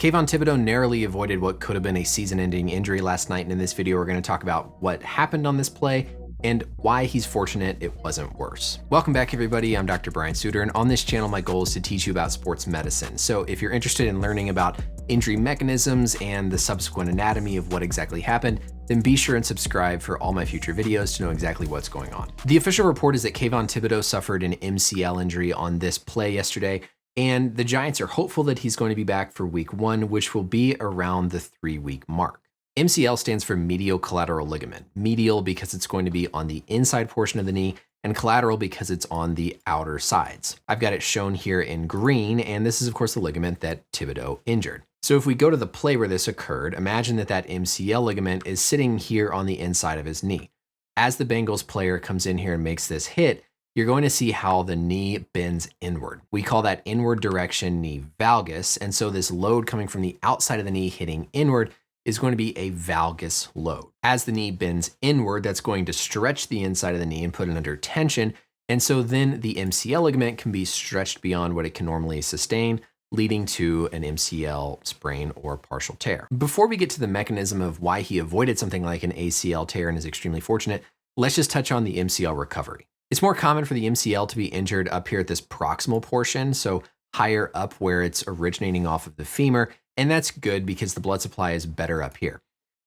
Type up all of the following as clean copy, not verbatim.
Kayvon Thibadeaux narrowly avoided what could have been a season-ending injury last night, and in this video we're going to talk about what happened on this play and why he's fortunate it wasn't worse. Welcome back everybody, I'm Dr. Brian Sutterer, and on this channel my goal is to teach you about sports medicine. So if you're interested in learning about injury mechanisms and the subsequent anatomy of what exactly happened, then be sure and subscribe for all my future videos to know exactly what's going on. The official report is that Kayvon Thibadeaux suffered an MCL injury on this play yesterday, and the Giants are hopeful that he's going to be back for week 1, which will be around the 3-week mark. MCL stands for medial collateral ligament. Medial because it's going to be on the inside portion of the knee, and collateral because it's on the outer sides. I've got it shown here in green, and this is of course the ligament that Thibadeaux injured. So if we go to the play where this occurred, imagine that that MCL ligament is sitting here on the inside of his knee. As the Bengals player comes in here and makes this hit, you're going to see how the knee bends inward. We call that inward direction knee valgus, and so this load coming from the outside of the knee hitting inward is going to be a valgus load. As the knee bends inward, that's going to stretch the inside of the knee and put it under tension, and so then the MCL ligament can be stretched beyond what it can normally sustain, leading to an MCL sprain or partial tear. Before we get to the mechanism of why he avoided something like an ACL tear and is extremely fortunate, let's just touch on the MCL recovery. It's more common for the MCL to be injured up here at this proximal portion, so higher up where it's originating off of the femur, and that's good because the blood supply is better up here.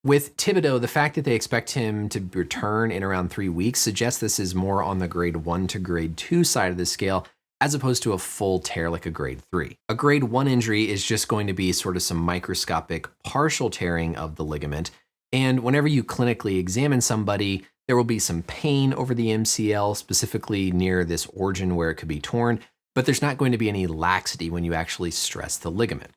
With Thibadeaux, the fact that they expect him to return in around 3 weeks suggests this is more on the grade 1 to grade 2 side of the scale, as opposed to a full tear like a grade 3. A grade 1 injury is just going to be sort of some microscopic partial tearing of the ligament, and whenever you clinically examine somebody, there will be some pain over the MCL, specifically near this origin where it could be torn, but there's not going to be any laxity when you actually stress the ligament.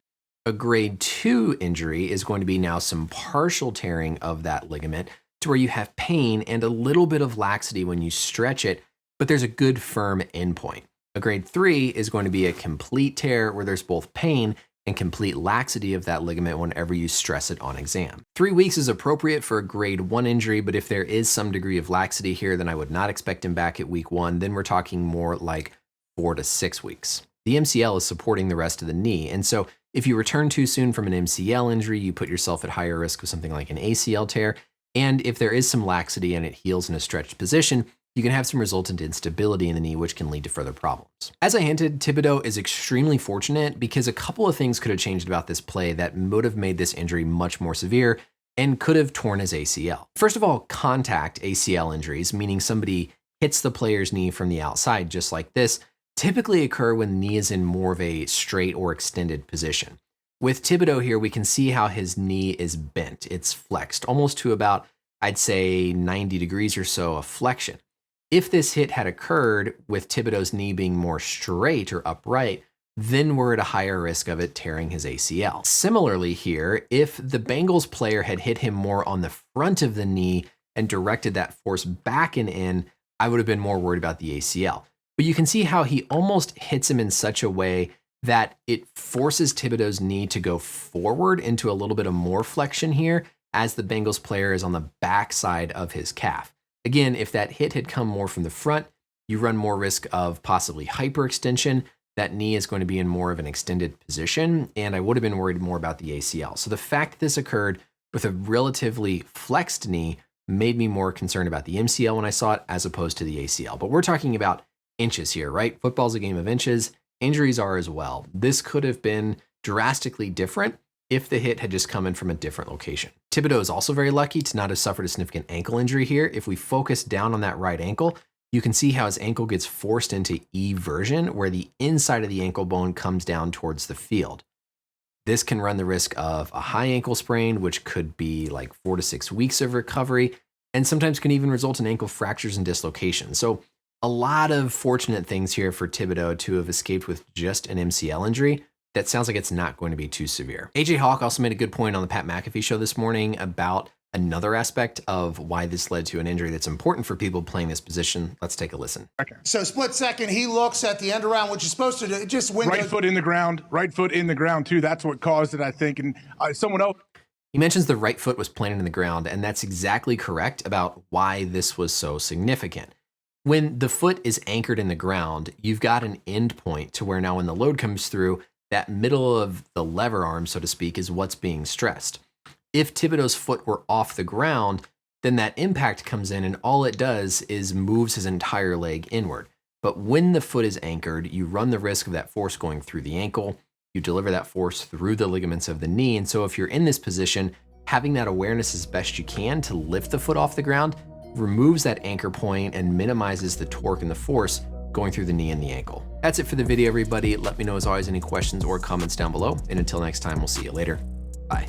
A grade 2 injury is going to be now some partial tearing of that ligament to where you have pain and a little bit of laxity when you stretch it, but there's a good firm endpoint. A grade 3 is going to be a complete tear where there's both pain and complete laxity of that ligament whenever you stress it on exam. 3 weeks is appropriate for a grade 1 injury, but if there is some degree of laxity here, then I would not expect him back at week 1. Then we're talking more like 4 to 6 weeks. The MCL is supporting the rest of the knee, and so if you return too soon from an MCL injury, you put yourself at higher risk of something like an ACL tear, and if there is some laxity and it heals in a stretched position, you can have some resultant instability in the knee, which can lead to further problems. As I hinted, Thibadeaux is extremely fortunate because a couple of things could have changed about this play that would have made this injury much more severe and could have torn his ACL. First of all, contact ACL injuries, meaning somebody hits the player's knee from the outside just like this, typically occur when the knee is in more of a straight or extended position. With Thibadeaux here, we can see how his knee is bent. It's flexed almost to about, I'd say 90 degrees or so of flexion. If this hit had occurred with Thibadeaux's knee being more straight or upright, then we're at a higher risk of it tearing his ACL. Similarly here, if the Bengals player had hit him more on the front of the knee and directed that force back and in, I would have been more worried about the ACL. But you can see how he almost hits him in such a way that it forces Thibadeaux's knee to go forward into a little bit of more flexion here as the Bengals player is on the back side of his calf. Again, if that hit had come more from the front, you run more risk of possibly hyperextension. That knee is going to be in more of an extended position, and I would have been worried more about the ACL. So the fact that this occurred with a relatively flexed knee made me more concerned about the MCL when I saw it as opposed to the ACL. But we're talking about inches here, right? Football's a game of inches. Injuries are as well. This could have been drastically different if the hit had just come in from a different location. Thibadeaux is also very lucky to not have suffered a significant ankle injury here. If we focus down on that right ankle, you can see how his ankle gets forced into eversion, where the inside of the ankle bone comes down towards the field. This can run the risk of a high ankle sprain, which could be like 4 to 6 weeks of recovery, and sometimes can even result in ankle fractures and dislocations. So a lot of fortunate things here for Thibadeaux to have escaped with just an MCL injury. That sounds like it's not going to be too severe. AJ Hawk also made a good point on the Pat McAfee show this morning about another aspect of why this led to an injury that's important for people playing this position. Let's take a listen. Okay. So split second, he looks at the end around, which is supposed to do, just win. Right foot in the ground too. That's what caused it, I think. And someone else. He mentions the right foot was planted in the ground, and that's exactly correct about why this was so significant. When the foot is anchored in the ground, you've got an end point to where now when the load comes through, that middle of the lever arm, so to speak, is what's being stressed. If Thibadeaux's foot were off the ground, then that impact comes in and all it does is moves his entire leg inward. But when the foot is anchored, you run the risk of that force going through the ankle. You deliver that force through the ligaments of the knee. And so if you're in this position, having that awareness as best you can to lift the foot off the ground removes that anchor point and minimizes the torque and the force going through the knee and the ankle. That's it for the video, everybody. Let me know as always any questions or comments down below. And until next time, we'll see you later. Bye.